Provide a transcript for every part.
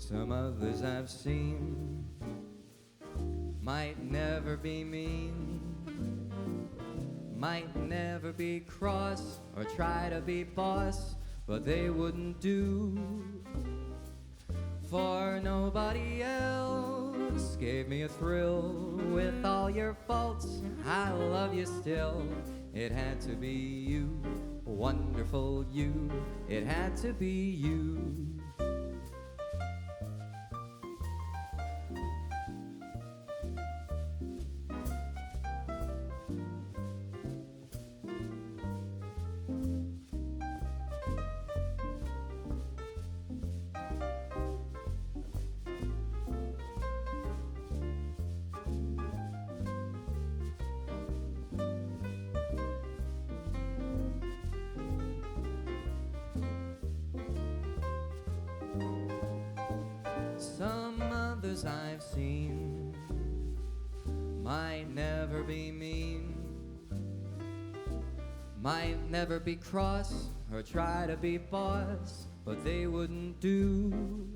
Some others I've seen might never be mean, might never be cross or try to be boss, but they wouldn't do for nobody else. Gave me a thrill with all your faults, I love you still. It had to be you, wonderful you, it had to be you. Some others I've seen might never be mean, might never be cross or try to be boss, but they wouldn't do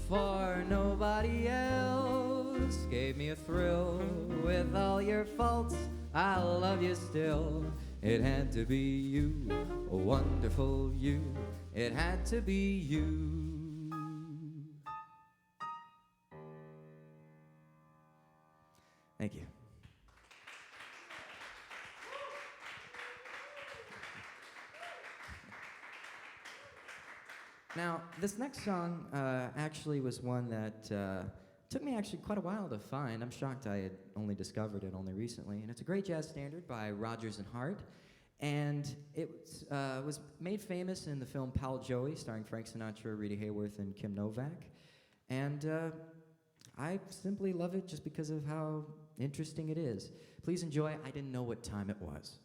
for nobody else. Gave me a thrill with all your faults, I love you still. It had to be you, a wonderful you, it had to be you. Thank you. Now, this next song actually was one that took me actually quite a while to find. I'm shocked I had only discovered it only recently. And it's a great jazz standard by Rodgers and Hart. And it was made famous in the film Pal Joey, starring Frank Sinatra, Rita Hayworth, and Kim Novak. And I simply love it just because of how interesting it is. Please enjoy I Didn't Know What Time It Was.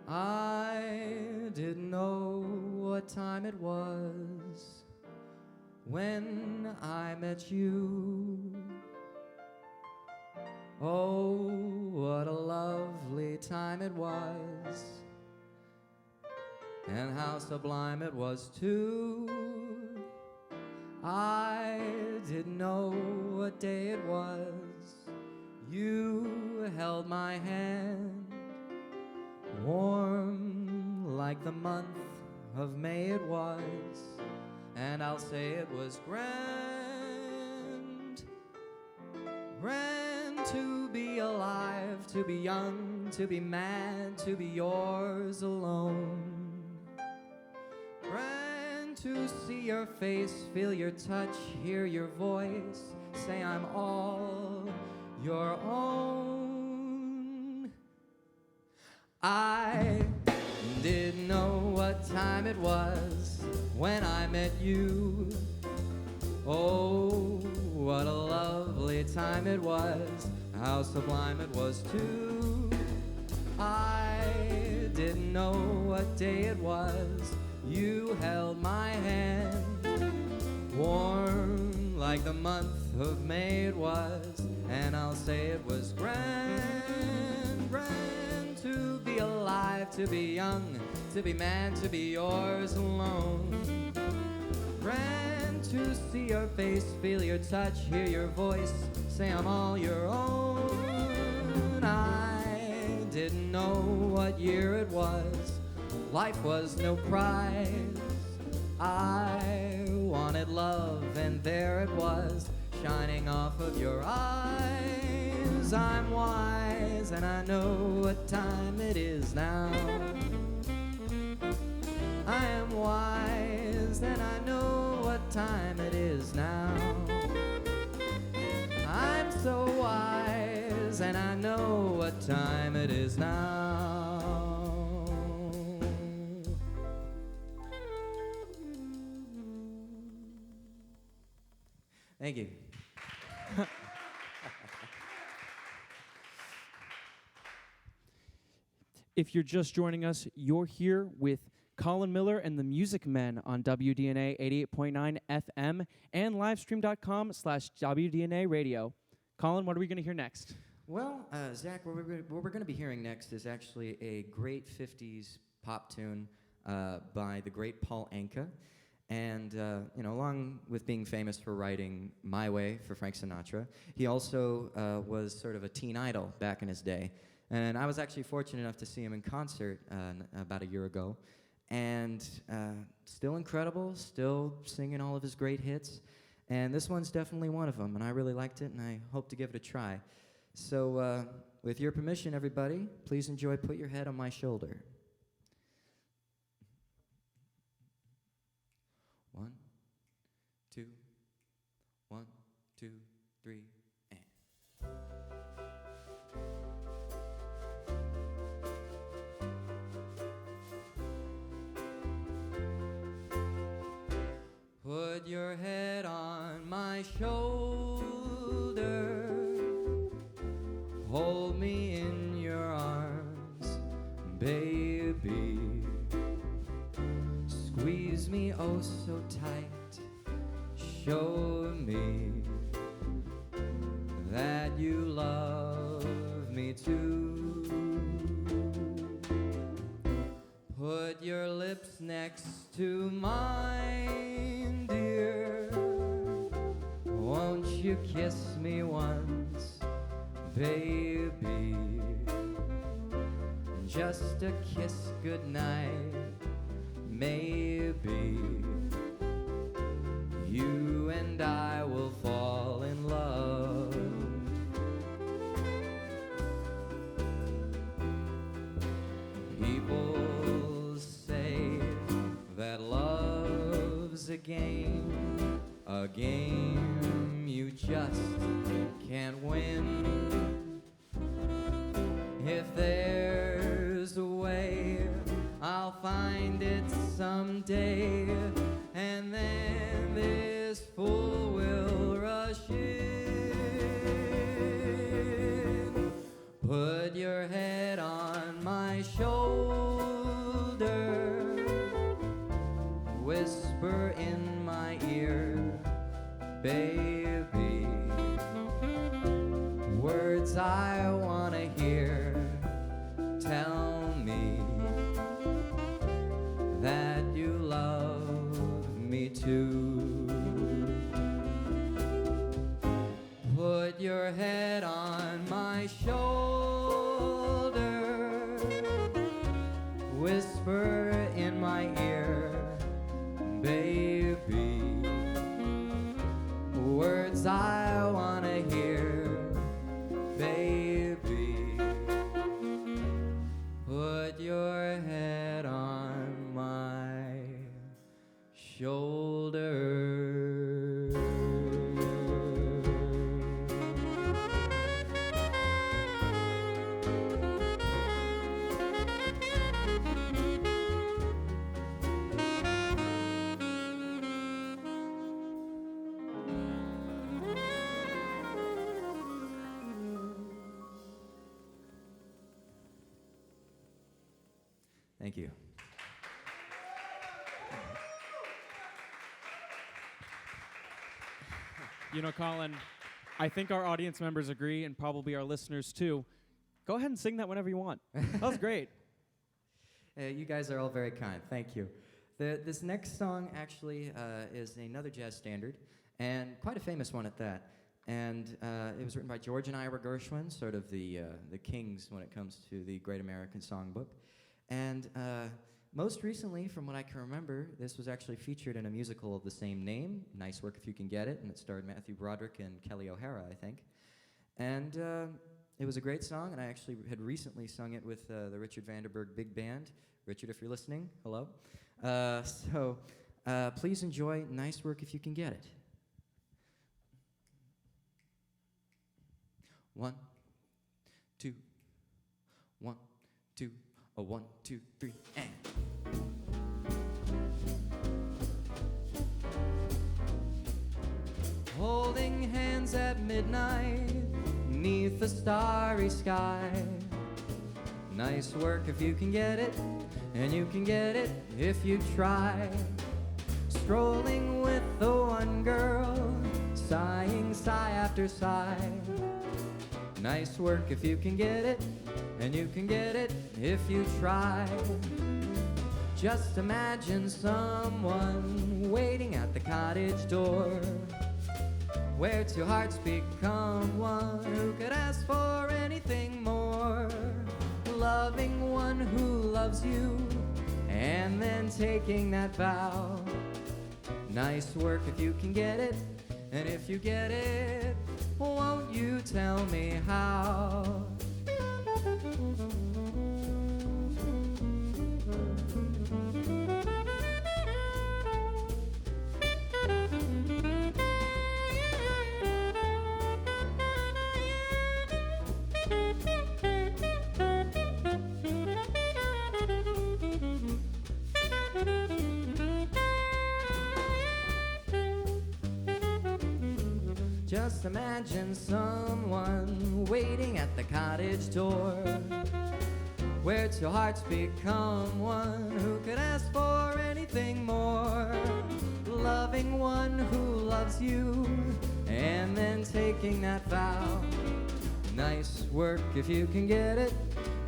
I didn't know what time it was when I met you. Oh, what a lovely time it was, and how sublime it was too. I didn't know what day it was. You held my hand, warm like the month of May it was, and I'll say it was grand, grand to be alive, to be young, to be mad, to be yours alone. Grand to see your face, feel your touch, hear your voice, say I'm all your own. I didn't know what time it was when I met you. Oh, what a lovely time it was, how sublime it was too. I didn't know what day it was. You held my hand, warm like the month of May it was, and I'll say it was grand, grand to be alive, to be young, to be mad, to be yours alone. Grand to see your face, feel your touch, hear your voice, say I'm all your own. I didn't know what year it was, life was no prize. I wanted love, and there it was, shining off of your eyes. I'm wise, and I know what time it is now. I am wise, and I know what time it is now. I'm so wise, and I know what time it is now. Thank you. If you're just joining us, you're here with Colin Miller and the Music Men on WDNA 88.9 FM and livestream.com/WDNA radio. Colin, what are we going to hear next? Well, Zach, what we're going to be hearing next is actually a great 50s pop tune by the great Paul Anka. And, along with being famous for writing My Way for Frank Sinatra, he also was sort of a teen idol back in his day. And I was actually fortunate enough to see him in concert about a year ago. And still incredible, still singing all of his great hits. And this one's definitely one of them, and I really liked it, and I hope to give it a try. So, with your permission, everybody, please enjoy Put Your Head on My Shoulder. 1, 2, 1, 2, 3, and. Put your head on my shoulder, hold me in your arms, baby. Squeeze me oh so tight, show me that you love me too. Put your lips next to mine, dear. Won't you kiss me once, baby? Just a kiss goodnight, maybe. You and I will fall in love. People say that love's a game you just can't win. If there's a way, I'll find it someday, and then this fool will rush in. Put your head on my shoulder, whisper in my ear, baby, words I wanna hear. Tell me that you love me too. Put your head on my shoulder, whisper in my ear, baby, words I wanna hear, baby. Put your head on my shoulder. Thank you. You know, Colin, I think our audience members agree, and probably our listeners too. Go ahead and sing that whenever you want. That was great. You guys are all very kind. Thank you. This next song actually is another jazz standard, and quite a famous one at that. And it was written by George and Ira Gershwin, sort of the kings when it comes to the Great American Songbook. And most recently, from what I can remember, this was actually featured in a musical of the same name, Nice Work If You Can Get It, and it starred Matthew Broderick and Kelly O'Hara, I think. And it was a great song, and I actually had recently sung it with the Richard Vanderburg Big Band. Richard, if you're listening, hello. So please enjoy Nice Work If You Can Get It. 1, 2, 1, 2, a 1, 2, 3, and. Holding hands at midnight, 'neath the starry sky. Nice work if you can get it, and you can get it if you try. Strolling with the one girl, sighing sigh after sigh. Nice work if you can get it, and you can get it if you try. Just imagine someone waiting at the cottage door, where two hearts become one. Who could ask for anything more? Loving one who loves you, and then taking that vow. Nice work if you can get it, and if you get it, won't you tell me how? Just imagine someone waiting at the cottage door, where two hearts become one. Who could ask for anything more? Loving one who loves you, and then taking that vow. Nice work if you can get it,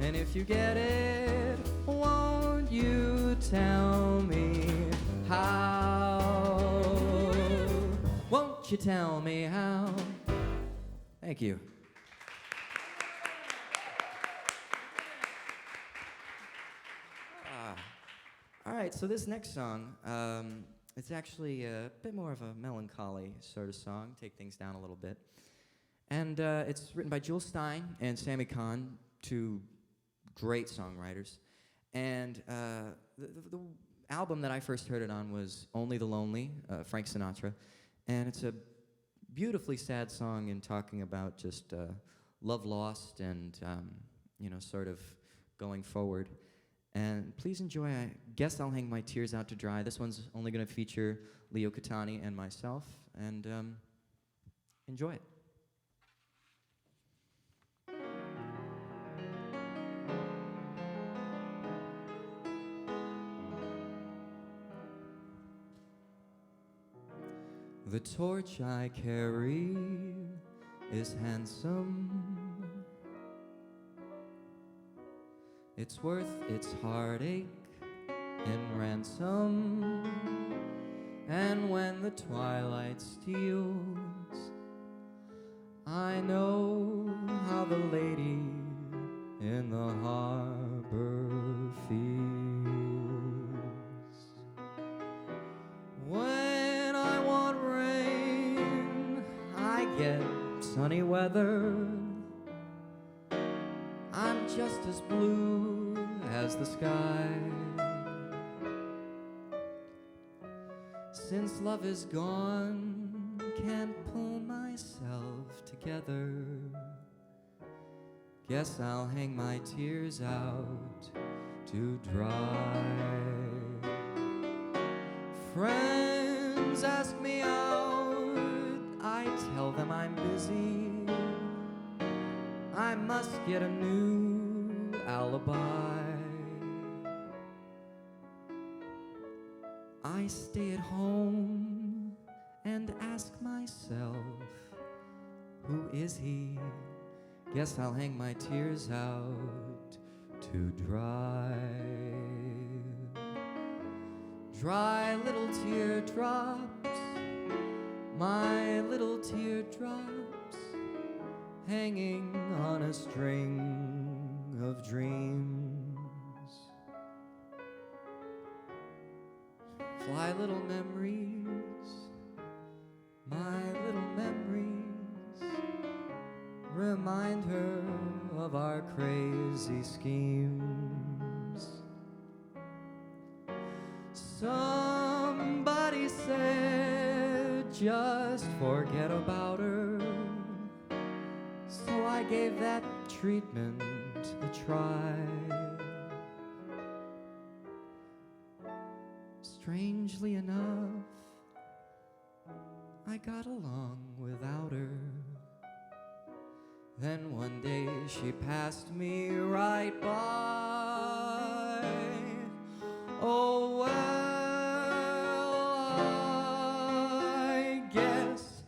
and if you get it, won't you tell me how? Won't you tell me how? Thank you. All right, so this next song, it's actually a bit more of a melancholy sort of song, take things down a little bit. And it's written by Jules Stein and Sammy Kahn, two great songwriters. And the album that I first heard it on was Only the Lonely, Frank Sinatra. And it's a beautifully sad song in talking about just love lost and, sort of going forward. And please enjoy. I guess I'll hang my tears out to dry. This one's only going to feature Leo Cattani and myself. And enjoy it. The torch I carry is handsome. It's worth its heartache in ransom. And when the twilight steals, I know how the lady in the harbor feels. When I want rain, I get sunny weather. I'm just as blue as the sky. Since love is gone, can't pull myself together. Guess I'll hang my tears out to dry. Friends ask me out, I tell them I'm busy. I must get a new alibi. I stay at home and ask myself, who is he? Guess I'll hang my tears out to dry. Dry little teardrops, my little teardrops, hanging on a string of dreams. Fly little memories, my little memories, remind her of our crazy schemes. Somebody said just forget about her, so I gave that treatment a try. Strangely enough, I got along without her. Then one day she passed me right by. Oh well, I guess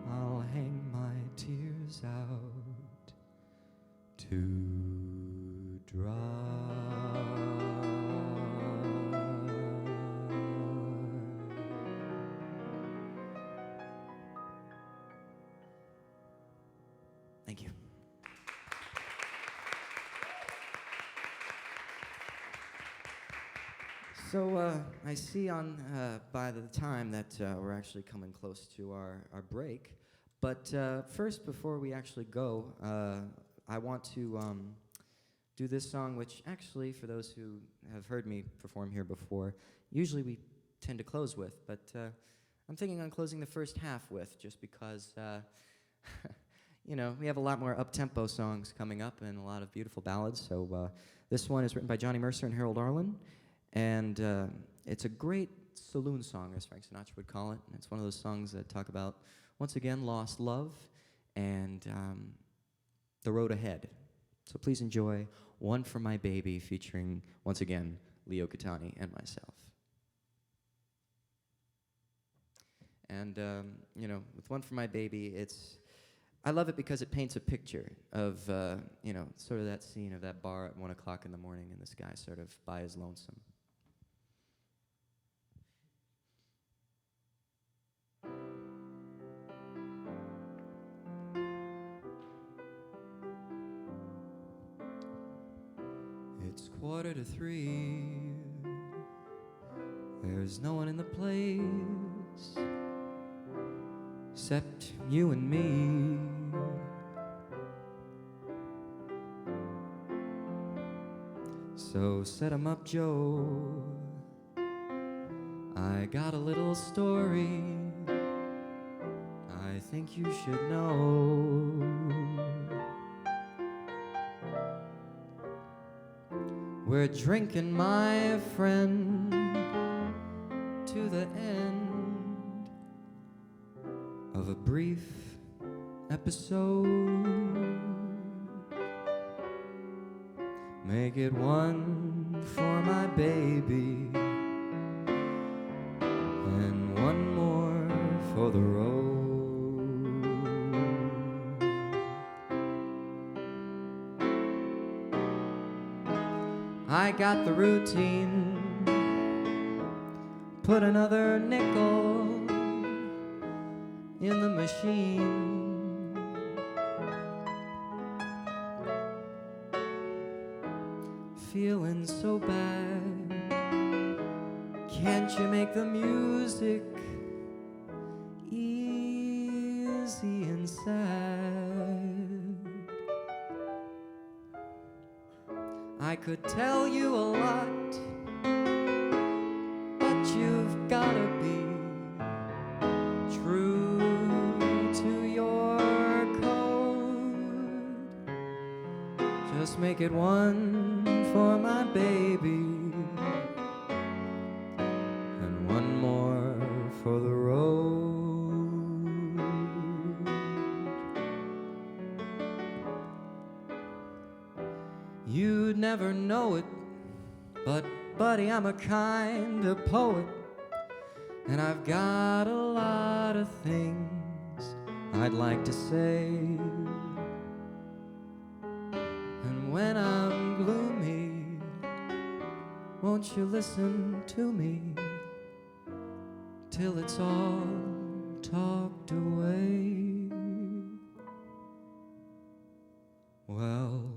I'll hang my tears out to dry. Thank you. So I see on by the time that we're actually coming close to our break. But first, before we actually go, I want to do this song, which actually, for those who have heard me perform here before, usually we tend to close with. But I'm thinking on closing the first half with, just because, you know, we have a lot more up-tempo songs coming up and a lot of beautiful ballads. So this one is written by Johnny Mercer and Harold Arlen. And it's a great saloon song, as Frank Sinatra would call it. And it's one of those songs that talk about, once again, lost love and the road ahead. So please enjoy One for My Baby, featuring, once again, Leo Cattani and myself. And, you know, with One for My Baby, I love it because it paints a picture of, you know, sort of that scene of that bar at 1 o'clock in the morning and this guy sort of by his lonesome. It's 2:45. There's no one in the place except you and me. So set 'em up, Joe. I got a little story I think you should know. We're drinking, my friend, to the end of a brief episode. Make it one for my baby and one more for the road. I got the routine. Put another nickel in the machine. Feeling so bad. Can't you make the music easy and sad? I could tell you a lot, but you've gotta be true to your code. Just make it one for my baby and one more for the road. You'd never know it, but buddy, I'm a kind of poet, and I've got a lot of things I'd like to say. And when I'm gloomy, won't you listen to me till it's all talked away? Well,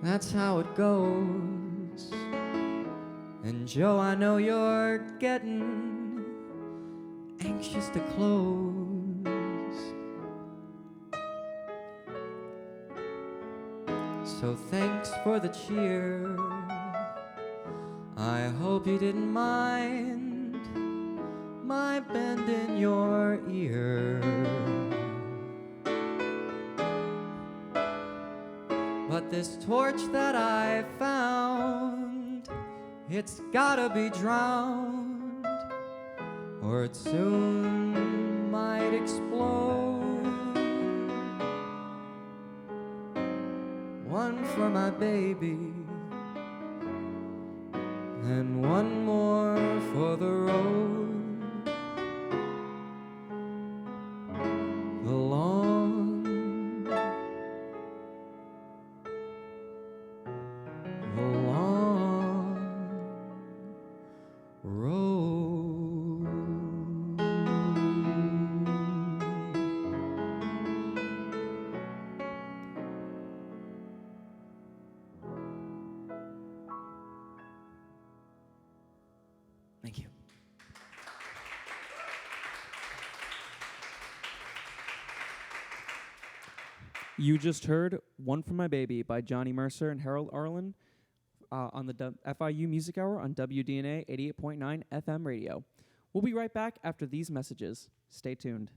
that's how it goes. And Joe, I know you're getting anxious to close. So thanks for the cheer. I hope you didn't mind my bend in your ear. But this torch that I found, it's gotta be drowned, or it soon might explode. One for my baby, and one more for the road. The long road. You just heard One for My Baby by Johnny Mercer and Harold Arlen on the FIU Music Hour on WDNA 88.9 FM radio. We'll be right back after these messages. Stay tuned.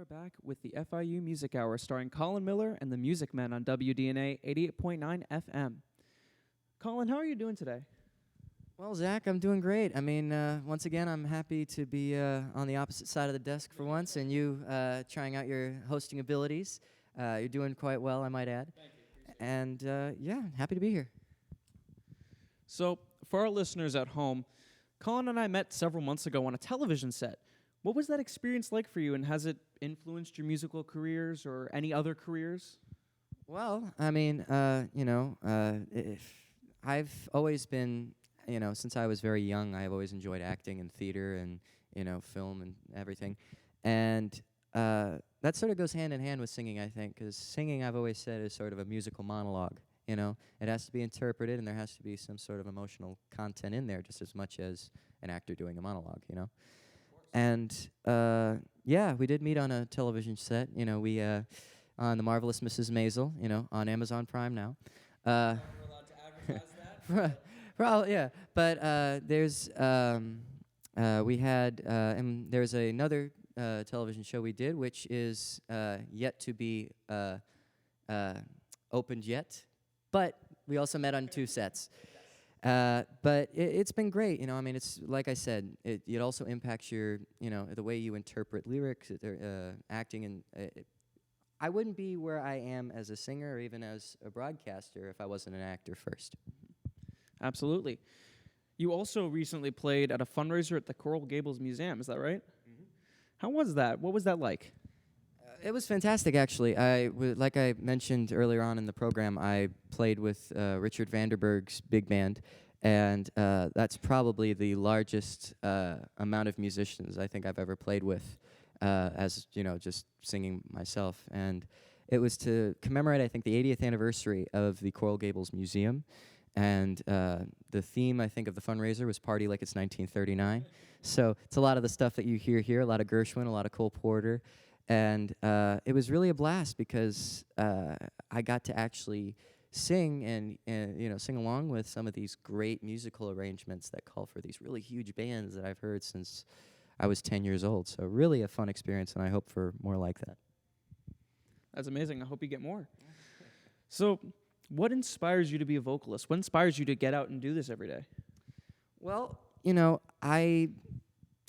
Back with the FIU Music Hour starring Colin Miller and the Music Men on WDNA 88.9 FM. Colin, how are you doing today? Well, Zach, I'm doing great. I mean, once again, I'm happy to be on the opposite side of the desk for once, and you trying out your hosting abilities. You're doing quite well, I might add. Thank you. And yeah, happy to be here. So, for our listeners at home, Colin and I met several months ago on a television set. What was that experience like for you, and has it influenced your musical careers or any other careers? Well, I mean, I've always been, since I was very young, I've always enjoyed acting and theater and, film and everything. And that sort of goes hand in hand with singing, I think, because singing, I've always said, is sort of a musical monologue. It has to be interpreted, and there has to be some sort of emotional content in there just as much as an actor doing a monologue, And, yeah, we did meet on a television set, we, on The Marvelous Mrs. Maisel, on Amazon Prime now. Are we allowed to advertise that? Well, yeah, but there's, we had, and there's another television show we did, which is yet to be opened yet, but we also met on 2 sets. But it's been great, I mean, it's like I said, it also impacts your, the way you interpret lyrics, acting, and I wouldn't be where I am as a singer or even as a broadcaster if I wasn't an actor first. Absolutely. You also recently played at a fundraiser at the Coral Gables Museum, is that right? Mm-hmm. How was that? What was that like? It was fantastic, actually. Like I mentioned earlier on in the program, I played with Richard Vanderberg's big band, and that's probably the largest amount of musicians I think I've ever played with, as just singing myself. And it was to commemorate, I think, the 80th anniversary of the Coral Gables Museum, and the theme, I think, of the fundraiser was "Party Like It's 1939." So it's a lot of the stuff that you hear here, a lot of Gershwin, a lot of Cole Porter. And it was really a blast because I got to actually sing and sing along with some of these great musical arrangements that call for these really huge bands that I've heard since I was 10 years old. So really a fun experience, and I hope for more like that. That's amazing. I hope you get more. So what inspires you to be a vocalist? What inspires you to get out and do this every day? Well,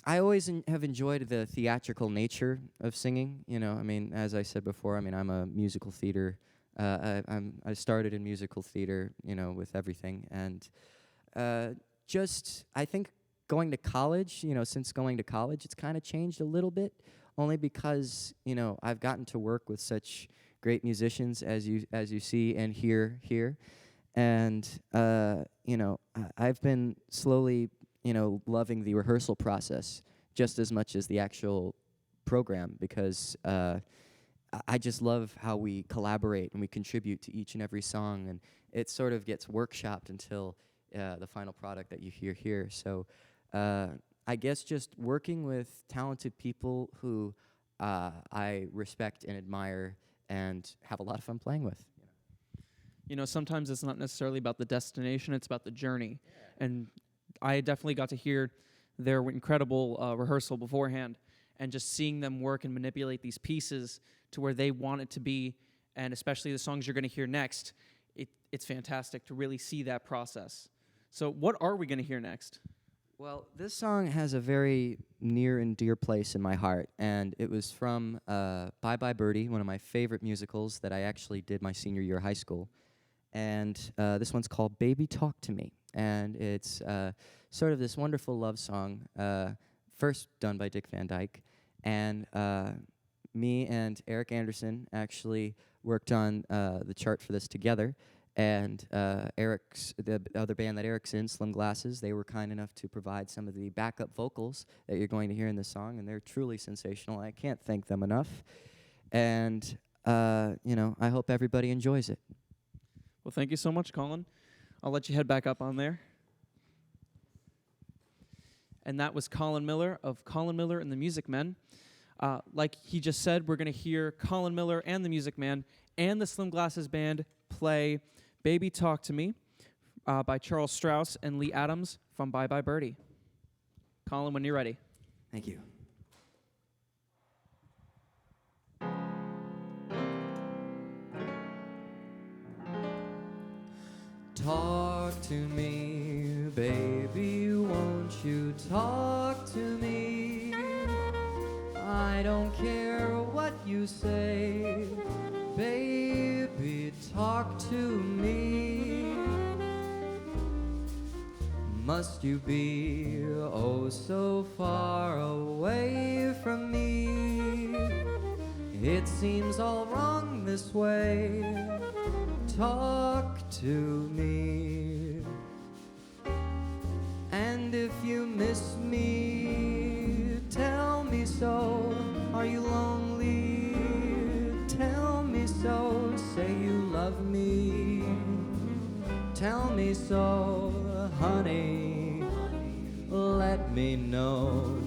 I always have enjoyed the theatrical nature of singing. I mean, as I said before, I mean, I'm a musical theater. I started in musical theater, with everything, and I think going to college, since going to college, it's kind of changed a little bit, only because I've gotten to work with such great musicians as you see and hear here, and I've been slowly loving the rehearsal process just as much as the actual program, because I just love how we collaborate and we contribute to each and every song, and it sort of gets workshopped until the final product that you hear here. So I guess just working with talented people who I respect and admire and have a lot of fun playing with. You know, sometimes it's not necessarily about the destination, it's about the journey. Yeah. And I definitely got to hear their incredible rehearsal beforehand, and just seeing them work and manipulate these pieces to where they want it to be, and especially the songs you're going to hear next, it's fantastic to really see that process. So what are we going to hear next? Well, this song has a very near and dear place in my heart, and it was from Bye Bye Birdie, one of my favorite musicals that I actually did my senior year of high school. And this one's called Baby Talk to Me, and it's sort of this wonderful love song, first done by Dick Van Dyke, and me and Erik Anderson actually worked on the chart for this together. And the other band that Eric's in, Slim Glasses, they were kind enough to provide some of the backup vocals that you're going to hear in this song, and they're truly sensational. I can't thank them enough. And, I hope everybody enjoys it. Well, thank you so much, Colin. I'll let you head back up on there. And that was Colin Miller of Colin Miller and the Music Men. Like he just said, we're going to hear Colin Miller and the Music Man and the Slim Glasses Band play Baby Talk to Me by Charles Strauss and Lee Adams from Bye Bye Birdie. Colin, when you're ready. Thank you. Talk to me, baby, won't you talk to me? I don't care what you say, baby, talk to me. Must you be oh so far away from me? It seems all wrong this way. Talk to me. And if you miss me, tell me so. Are you lonely? Tell me so. Say you love me. Tell me so, honey. Let me know.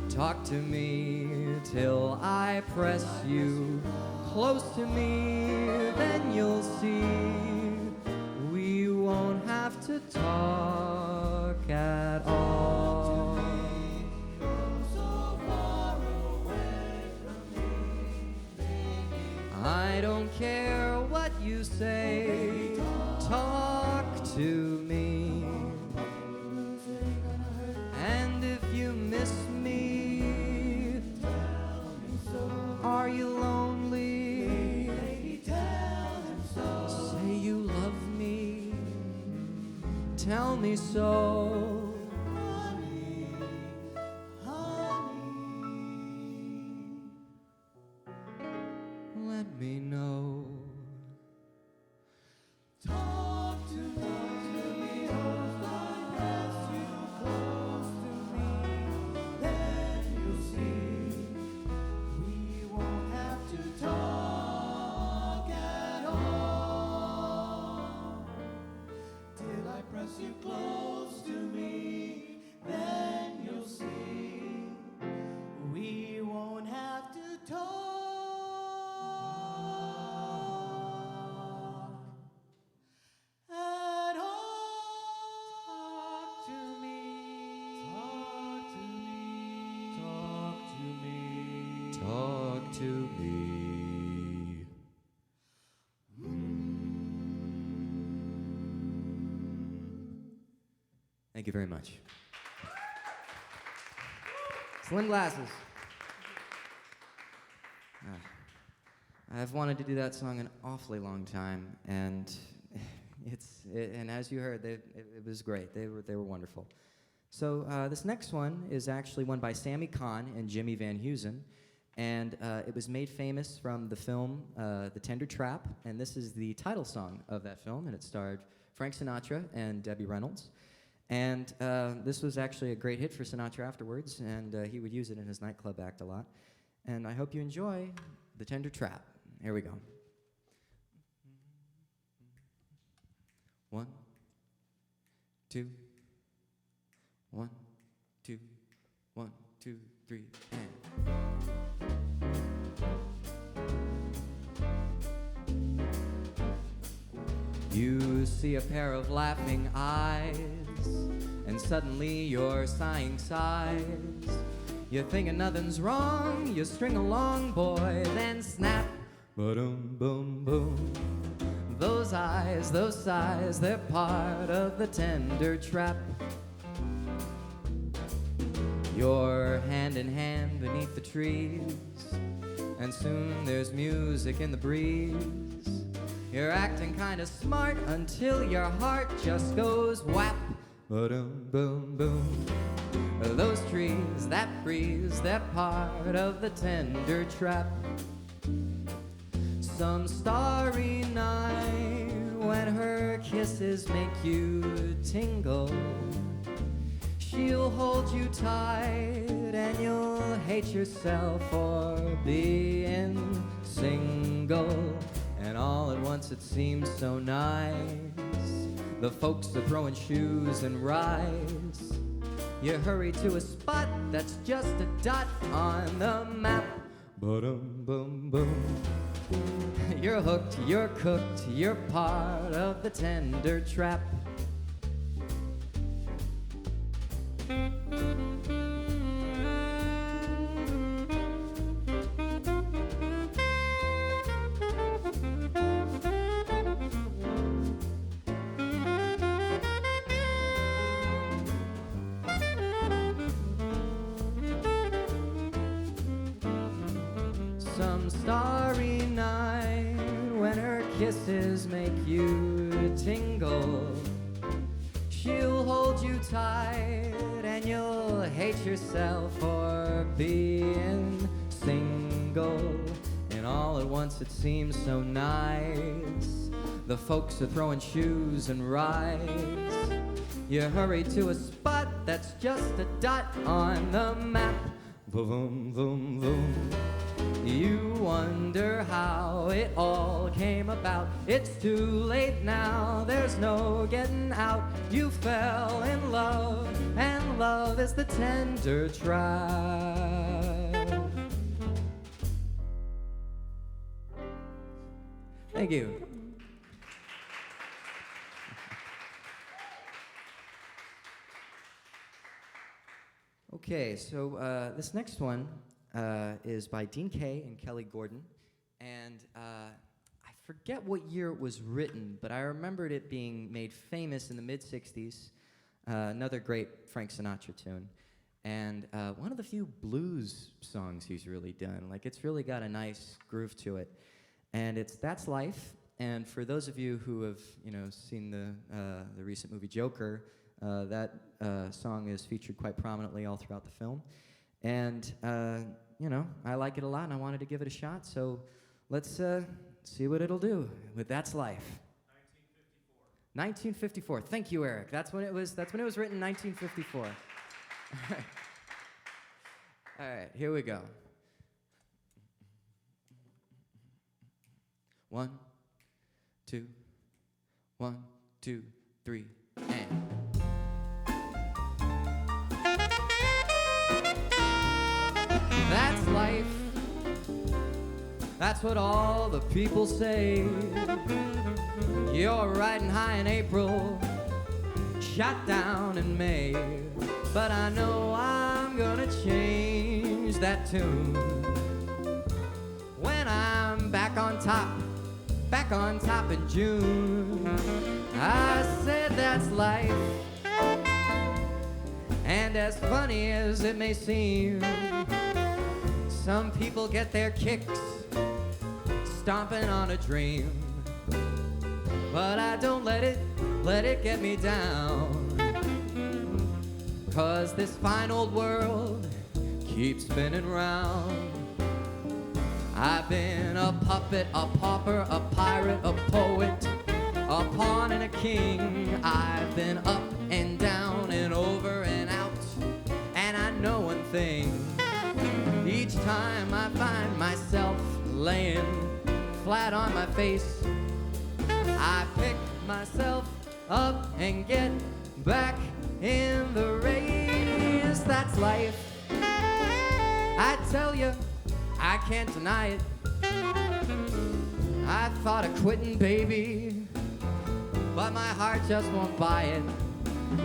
Talk to me till I press you close to me. Then you'll see we won't have to talk at all. I don't care what you say, talk to me. And if you miss me, are you lonely? Say you love me, tell me so. Let me know. Talk to me, press you close to me. Then you'll see we won't have to talk at all. Till I press you close to me, then you'll see we won't have to talk. Talk to me. Thank you very much. Slim Glasses. I've wanted to do that song an awfully long time, and and as you heard, it was great. They were wonderful. So this next one is actually one by Sammy Kahn and Jimmy Van Heusen. And it was made famous from the film The Tender Trap, and this is the title song of that film, and it starred Frank Sinatra and Debbie Reynolds. And this was actually a great hit for Sinatra afterwards, and he would use it in his nightclub act a lot. And I hope you enjoy The Tender Trap. Here we go. 1, 2, 1, 2, 1, 2, 3, and. You see a pair of laughing eyes, and suddenly you're sighing sighs. You're thinking nothing's wrong, you string along, boy, then snap, ba-dum, boom, boom. Those eyes, those sighs, they're part of the tender trap. You're hand in hand beneath the trees, and soon there's music in the breeze. You're acting kinda smart until your heart just goes whap, ba-dum, boom, boom. Those trees, that breeze, they're part of the tender trap. Some starry night when her kisses make you tingle, she'll hold you tight and you'll hate yourself for being single. And all at once it seems so nice. The folks are throwing shoes and rice. You hurry to a spot that's just a dot on the map. Ba-dum, boom, boom. You're hooked, you're cooked, you're part of the tender trap. Some starry night when her kisses make you tingle, she'll hold you tight and you'll hate yourself for being single. And all at once it seems so nice. The folks are throwing shoes and rice. You hurry to a spot that's just a dot on the map. Boom, boom, boom. You wonder how it all came about. It's too late now, there's no getting out. You fell in love, and love is the tender trap. Thank you. Okay, so this next one is by Dean Kaye and Kelly Gordon, and I forget what year it was written, but I remembered it being made famous in the mid-'60s, another great Frank Sinatra tune, and one of the few blues songs he's really done. Like, it's really got a nice groove to it, and it's That's Life, and for those of you who have, seen the recent movie Joker, that song is featured quite prominently all throughout the film. And, I like it a lot, and I wanted to give it a shot, so let's see what it'll do with That's Life. 1954. Thank you, Erik. That's when it was written, 1954. All right, here we go. 1, 2, 1, 2, 3, and. That's life, that's what all the people say. You're riding high in April, shot down in May. But I know I'm gonna change that tune when I'm back on top in June. I said that's life, and as funny as it may seem, some people get their kicks stomping on a dream. But I don't let it get me down, 'cause this fine old world keeps spinning round. I've been a puppet, a pauper, a pirate, a poet, a pawn and a king. I've been up and down and over and out, and I know one thing. Each time I find myself laying flat on my face, I pick myself up and get back in the race. That's life. I tell you, I can't deny it. I thought of quitting, baby, but my heart just won't buy it.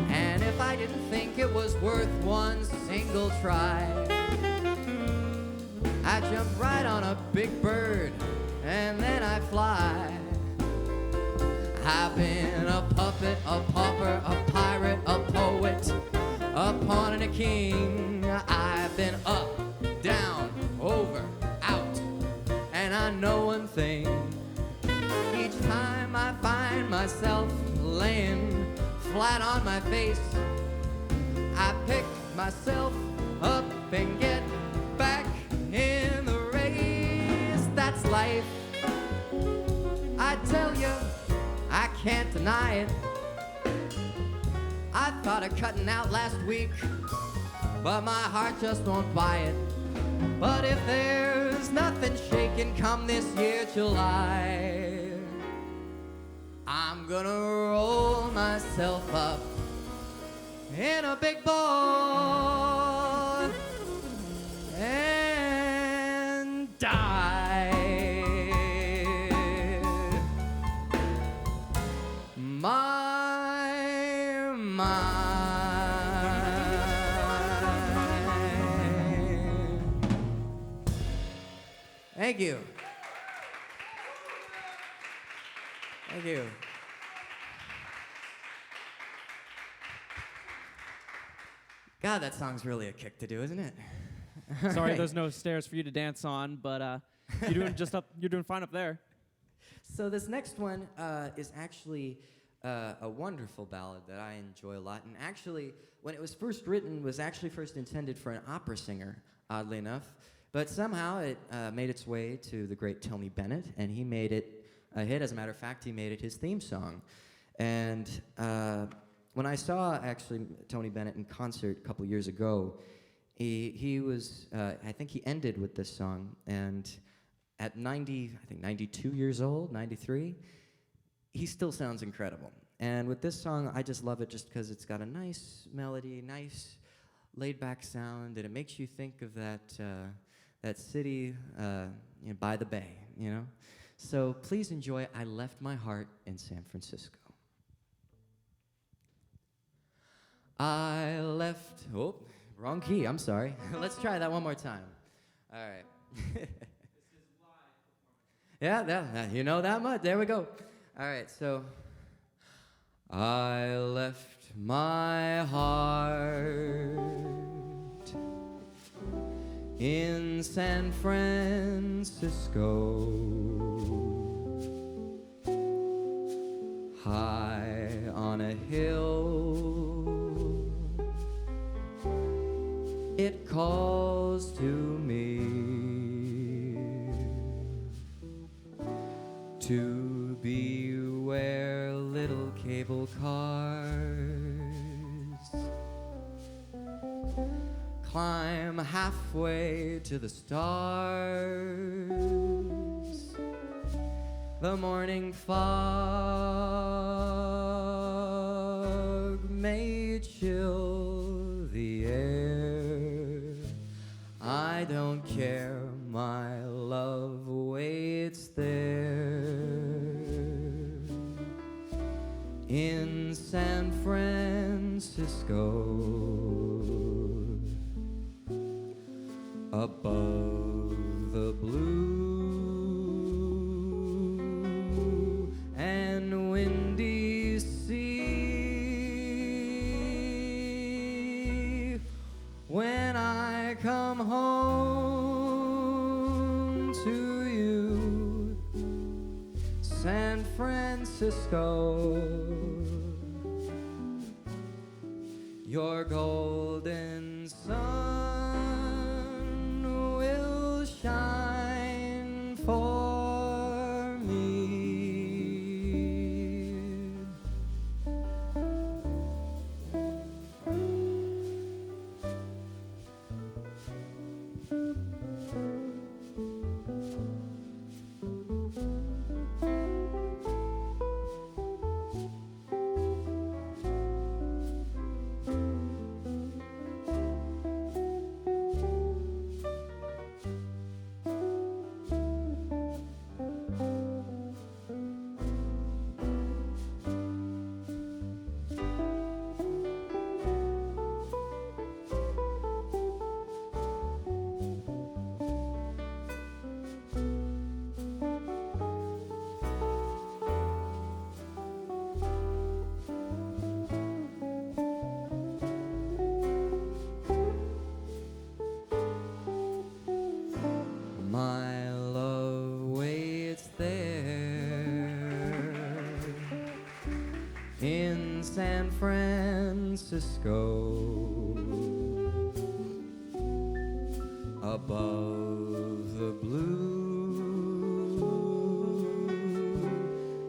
And if I didn't think it was worth one single try, I jump right on a big bird and then I fly. I've been a puppet, a pauper, a pirate, a poet, a pawn and a king. I've been up, down, over, out, and I know one thing. Each time I find myself laying flat on my face, I pick myself up and get back in the race. That's life. I tell you, I can't deny it. I thought of cutting out last week, but my heart just won't buy it. But if there's nothing shaking come this year July, I'm gonna roll myself up in a big ball and die. Thank you. Thank you. God, that song's really a kick to do, isn't it? Sorry, there's no stairs for you to dance on, but you're doing fine up there. So this next one is actually a wonderful ballad that I enjoy a lot. And actually, when it was first written, was actually first intended for an opera singer, oddly enough. But somehow it made its way to the great Tony Bennett, and he made it a hit. As a matter of fact, he made it his theme song. And when I saw actually Tony Bennett in concert a couple years ago, he was, I think he ended with this song. And at 92 years old, 93, he still sounds incredible. And with this song, I just love it just because it's got a nice melody, nice laid-back sound, and it makes you think of that city by the bay, you know? So please enjoy I Left My Heart in San Francisco. I left, oh, wrong key, I'm sorry. Let's try that one more time. All right. Yeah, you know that much. There we go. All right, so I left my heart in San Francisco, high on a hill. It calls to me to be where little cable cars climb halfway to the stars. The morning fog may chill the air. I don't care, my love waits there in San Francisco, above the blue and windy sea. When I come home to you, San Francisco, your golden sun will shine for me. in San Francisco, above the blue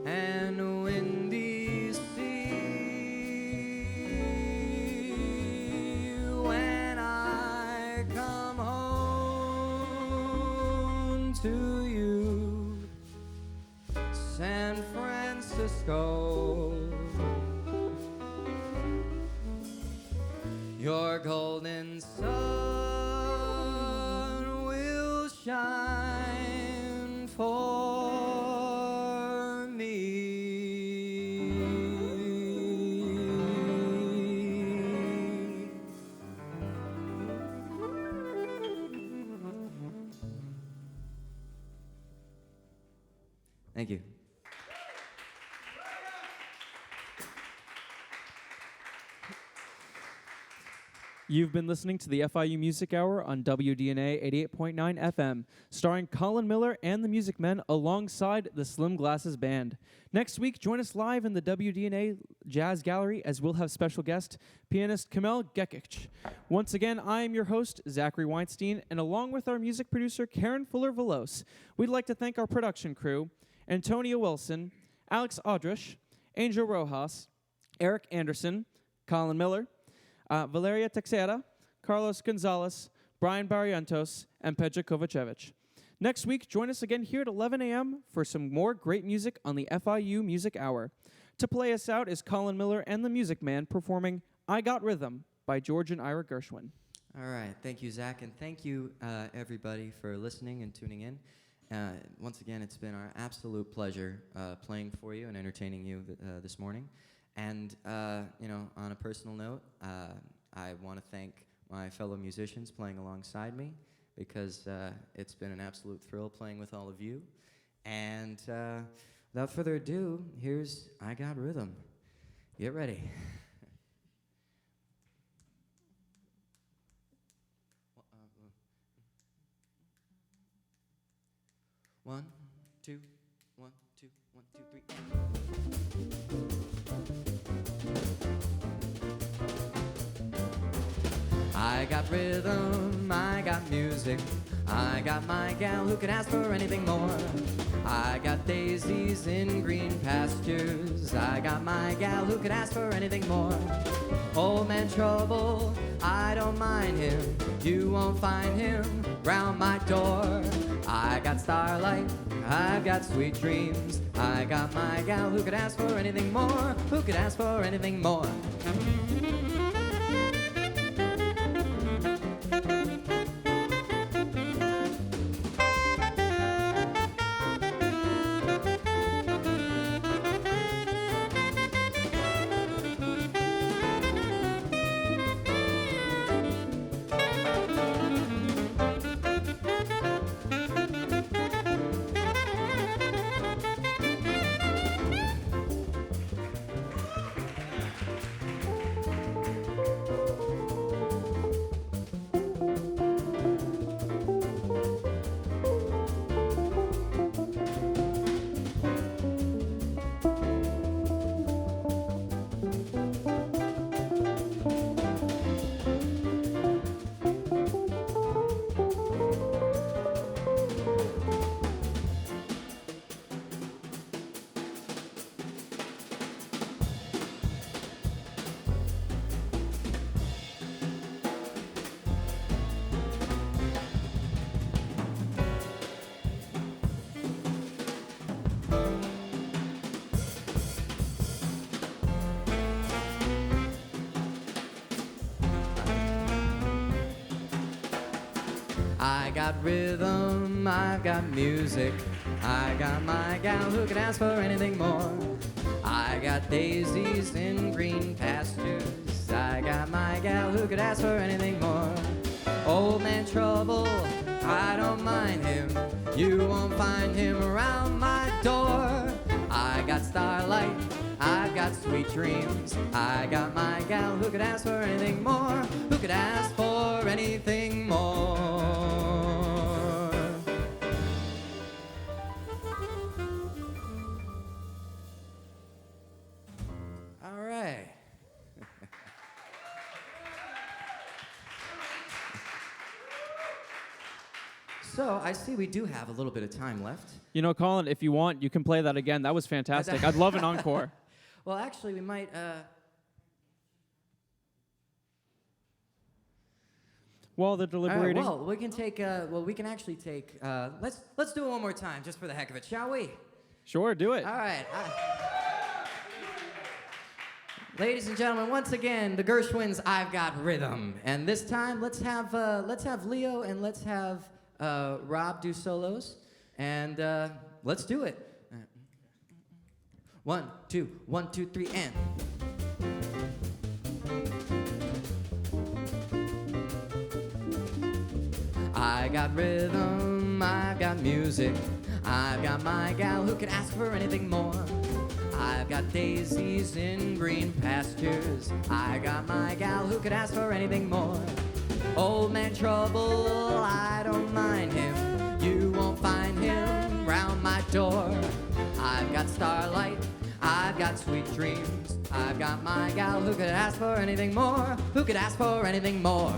and windy sea. When I come home to you, San Francisco, your golden sun will shine for me. Thank you. You've been listening to the FIU Music Hour on WDNA 88.9 FM, starring Colin Miller and the Music Men alongside the Slim Glasses Band. Next week, join us live in the WDNA Jazz Gallery as we'll have special guest, pianist Kamel Gekic. Once again, I am your host, Zachary Weinstein, and along with our music producer, Karen Fuller-Velos, we'd like to thank our production crew, Antonio Wilson, Alex Aldrich, Angel Rojas, Erik Anderson, Colin Miller, Valeria Teixeira, Carlos Gonzalez, Brian Barrientos, and Peja Kovacevic. Next week, join us again here at 11 a.m. for some more great music on the FIU Music Hour. To play us out is Colin Miller and the Music Man performing I Got Rhythm by George and Ira Gershwin. All right. Thank you, Zach, and thank you, everybody, for listening and tuning in. Once again, it's been our absolute pleasure playing for you and entertaining you this morning. And, on a personal note, I want to thank my fellow musicians playing alongside me because it's been an absolute thrill playing with all of you. And without further ado, here's I Got Rhythm. Get ready. One, two, 1, 2, 1, 2, 3. I got rhythm, I got music, I got my gal who could ask for anything more. I got daisies in green pastures, I got my gal who could ask for anything more. Old man trouble, I don't mind him, you won't find him round my door. I got starlight, I've got sweet dreams, I got my gal who could ask for anything more, who could ask for anything more. I got rhythm, I've got music, I got my gal who could ask for anything more. I got daisies in green pastures, I got my gal who could ask for anything more. Old man trouble, I don't mind him, you won't find him around my door. I got starlight, I've got sweet dreams, I got my gal who could ask for anything more, who could ask for anything more. So I see we do have a little bit of time left. You know, Colin, if you want, you can play that again. That was fantastic. I'd love an encore. Well, actually, we might. While they're deliberating. Well, we can take. We can actually take. Let's do it one more time, just for the heck of it, shall we? Sure, do it. All right. Ladies and gentlemen, once again, the Gershwins, I've Got Rhythm. And this time, let's have Leo and let's have Rob do solos. And let's do it. 1, 2, 1, 2, 3, and. I got rhythm, I've got music, I've got my gal who could ask for anything more. I've got daisies in green pastures, I got my gal who could ask for anything more. Old man trouble, I don't mind him, you won't find him round my door. I've got starlight, I've got sweet dreams, I've got my gal who could ask for anything more, who could ask for anything more.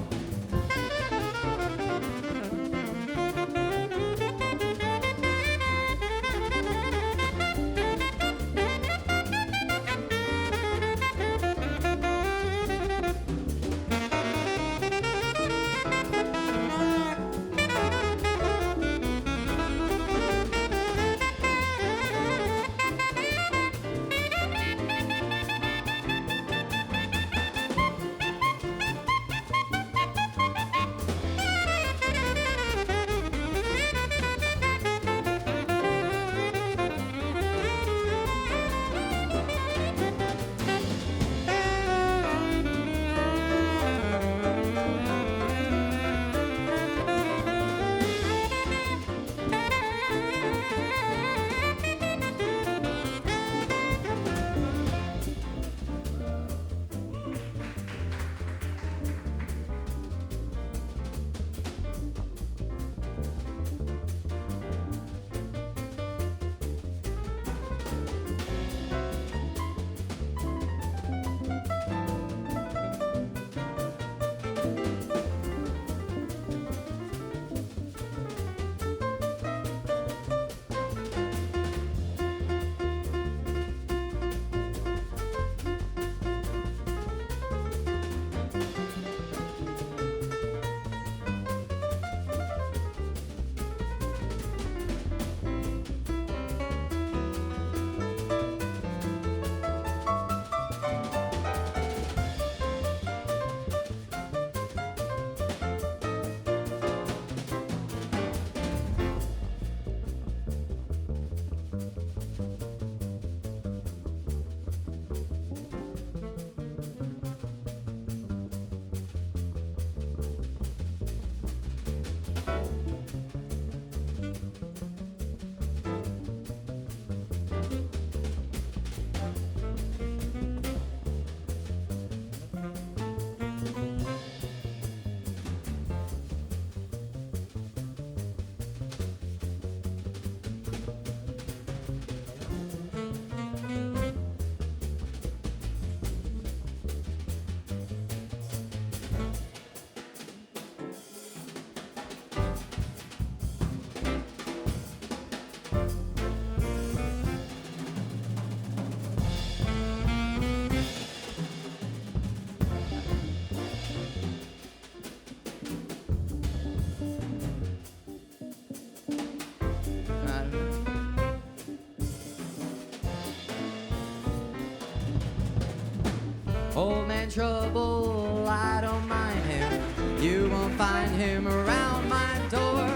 Old man trouble, I don't mind him. You won't find him around my door.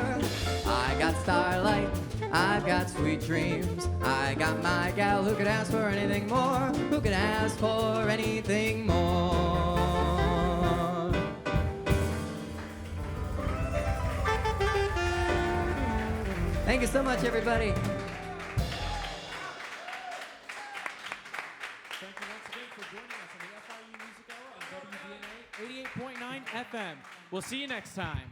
I got starlight, I've got sweet dreams. I got my gal who could ask for anything more. Who could ask for anything more? Thank you so much, everybody. Thank you once again for joining us on the FIU Music Hour on WDNA 88.9 FM. We'll see you next time.